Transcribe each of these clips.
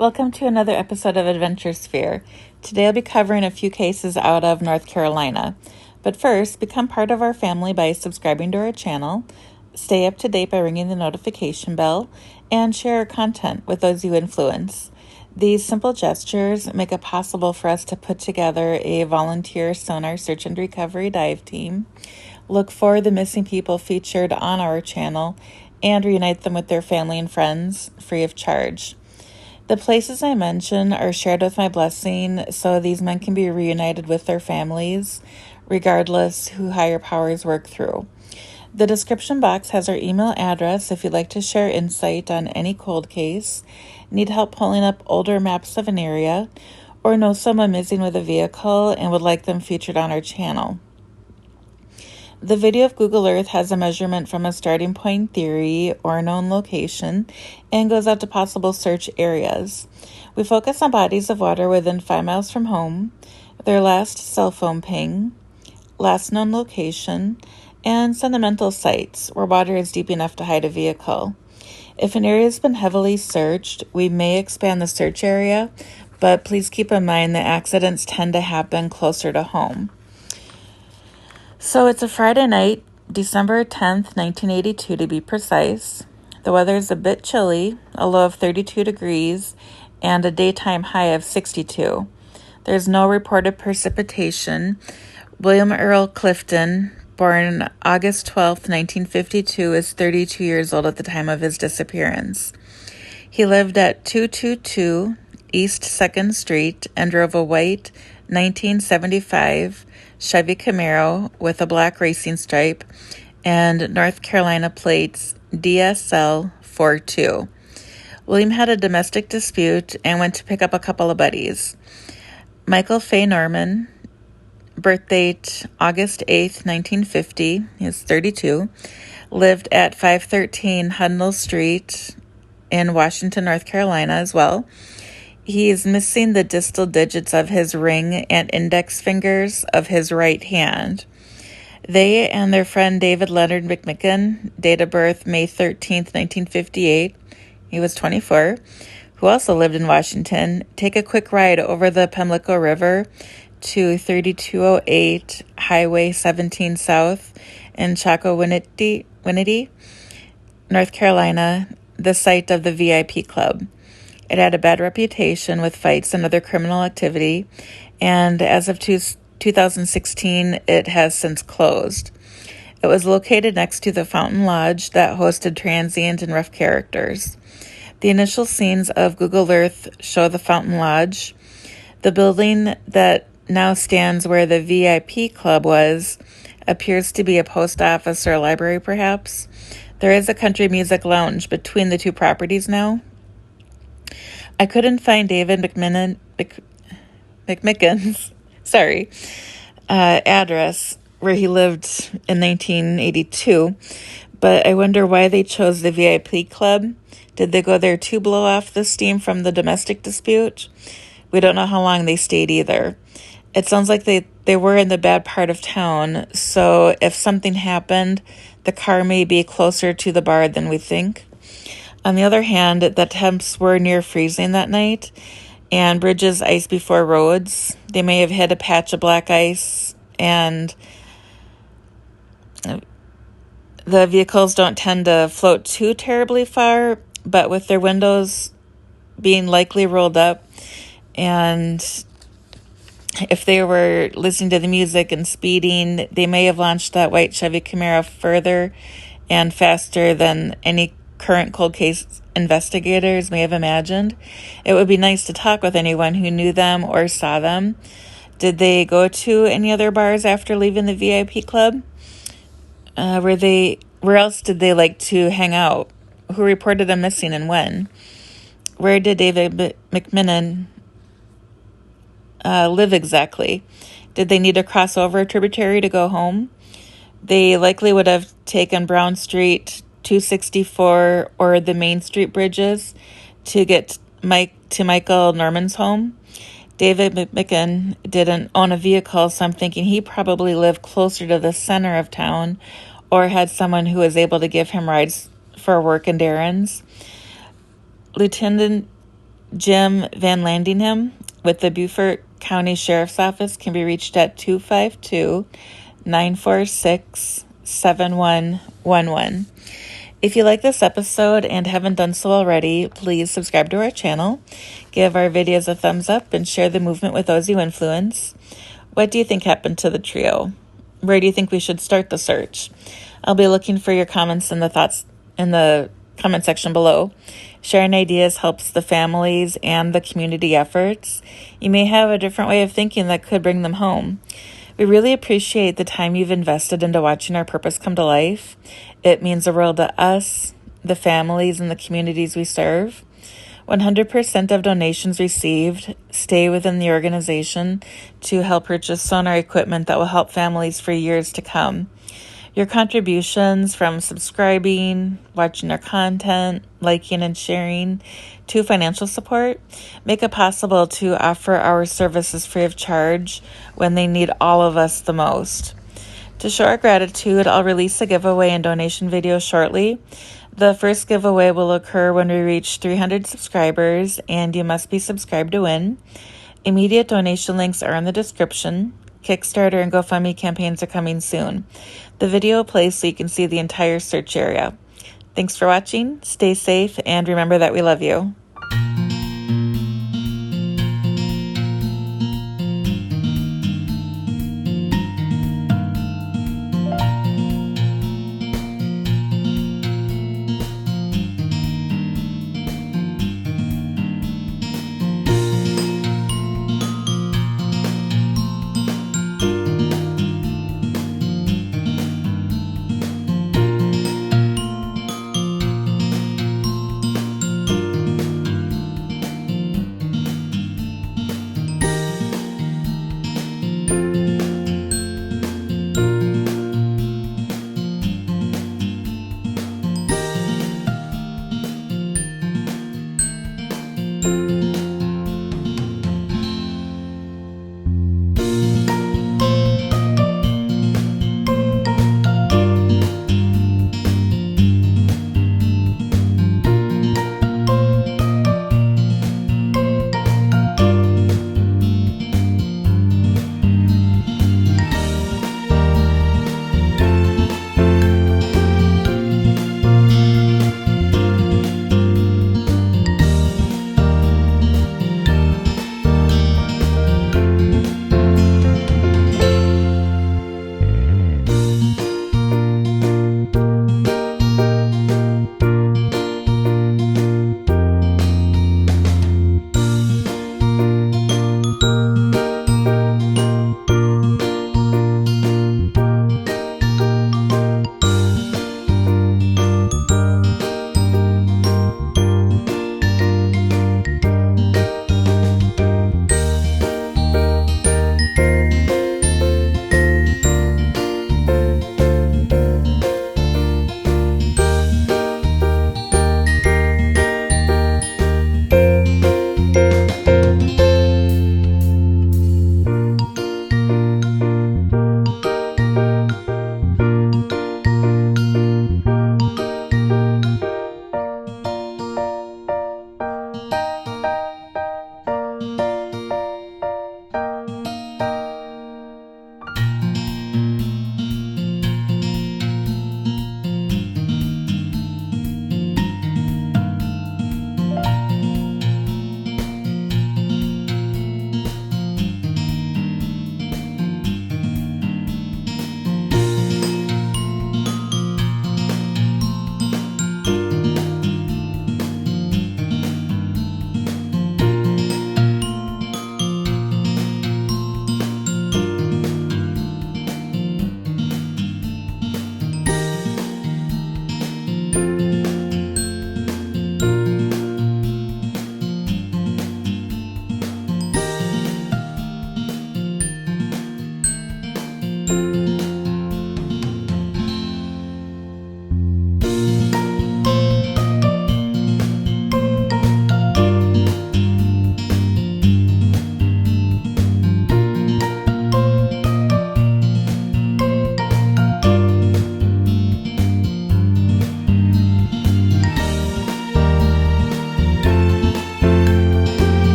Welcome to another episode of AdvebtureSphere. Today I'll be covering a few cases out of North Carolina. But first, become part of our family by subscribing to our channel, stay up to date by ringing the notification bell, and share our content with those you influence. These simple gestures make it possible for us to put together a volunteer sonar search and recovery dive team, look for the missing people featured on our channel, and reunite them with their family and friends free of charge. The places I mention are shared with my blessing so these men can be reunited with their families, regardless who higher powers work through. The description box has our email address if you'd like to share insight on any cold case, need help pulling up older maps of an area, or know someone missing with a vehicle and would like them featured on our channel. The video of Google Earth has a measurement from a starting point theory or known location and goes out to possible search areas. We focus on bodies of water within 5 miles from home, their last cell phone ping, last known location, and sentimental sites where water is deep enough to hide a vehicle. If an area has been heavily searched, we may expand the search area, but please keep in mind that accidents tend to happen closer to home. So it's a Friday night, December 10th, 1982 to be precise. The weather is a bit chilly, a low of 32 degrees, and a daytime high of 62. There's no reported precipitation. William Earl Clifton, born August 12th, 1952, is 32 years old at the time of his disappearance. He lived at 222 East 2nd Street and drove a white 1975 Chevy Camaro with a black racing stripe and North Carolina plates DSL 42. William had a domestic dispute and went to pick up a couple of buddies. Michael Fay Norman, birth date August 8th, 1950, he's 32, lived at 513 Hudnall Street in Washington, North Carolina as well. He is missing the distal digits of his ring and index fingers of his right hand. They and their friend David Leonard McMicken, date of birth May 13th, 1958, he was 24, who also lived in Washington, take a quick ride over the Pamlico River to 3208 Highway 17 South in Chocowinity, North Carolina, the site of the VIP Club. It had a bad reputation with fights and other criminal activity, and as of 2016, it has since closed. It was located next to the Fountain Lodge that hosted transient and rough characters. The initial scenes of Google Earth show the Fountain Lodge. The building that now stands where the VIP Club was appears to be a post office or a library, perhaps. There is a country music lounge between the two properties now. I couldn't find David McMicken's address where he lived in 1982, but I wonder why they chose the VIP Club. Did they go there to blow off the steam from the domestic dispute? We don't know how long they stayed either. It sounds like they were in the bad part of town, so if something happened, the car may be closer to the bar than we think. On the other hand, the temps were near freezing that night, and bridges ice before roads. They may have hit a patch of black ice, and the vehicles don't tend to float too terribly far, but with their windows being likely rolled up, and if they were listening to the music and speeding, they may have launched that white Chevy Camaro further and faster than any current cold case investigators may have imagined. It would be nice to talk with anyone who knew them or saw them. Did they go to any other bars after leaving the VIP Club? Where else did they like to hang out? Who reported them missing and when? Where did David McMicken live exactly? Did they need to cross over a tributary to go home? They likely would have taken Brown Street, 264, or the Main Street bridges to get to Michael Norman's home. David McMicken didn't own a vehicle, so I'm thinking he probably lived closer to the center of town or had someone who was able to give him rides for work and errands. Lieutenant Jim VanLandingham with the Beaufort County Sheriff's Office can be reached at 252-946-7111. If you like this episode and haven't done so already, please subscribe to our channel, give our videos a thumbs up, and share the movement with those you influence. What do you think happened to the trio? Where do you think we should start the search? I'll be looking for your comments and the thoughts in the comment section below. Sharing ideas helps the families and the community efforts. You may have a different way of thinking that could bring them home. We really appreciate the time you've invested into watching our purpose come to life. It means the world to us, the families, and the communities we serve. 100% of donations received stay within the organization to help purchase sonar equipment that will help families for years to come. Your contributions from subscribing, watching our content, liking and sharing, to financial support make it possible to offer our services free of charge when they need all of us the most. To show our gratitude, I'll release a giveaway and donation video shortly. The first giveaway will occur when we reach 300 subscribers, and you must be subscribed to win. Immediate donation links are in the description. Kickstarter and GoFundMe campaigns are coming soon. The video plays so you can see the entire search area. Thanks for watching, stay safe, and remember that we love you.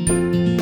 you.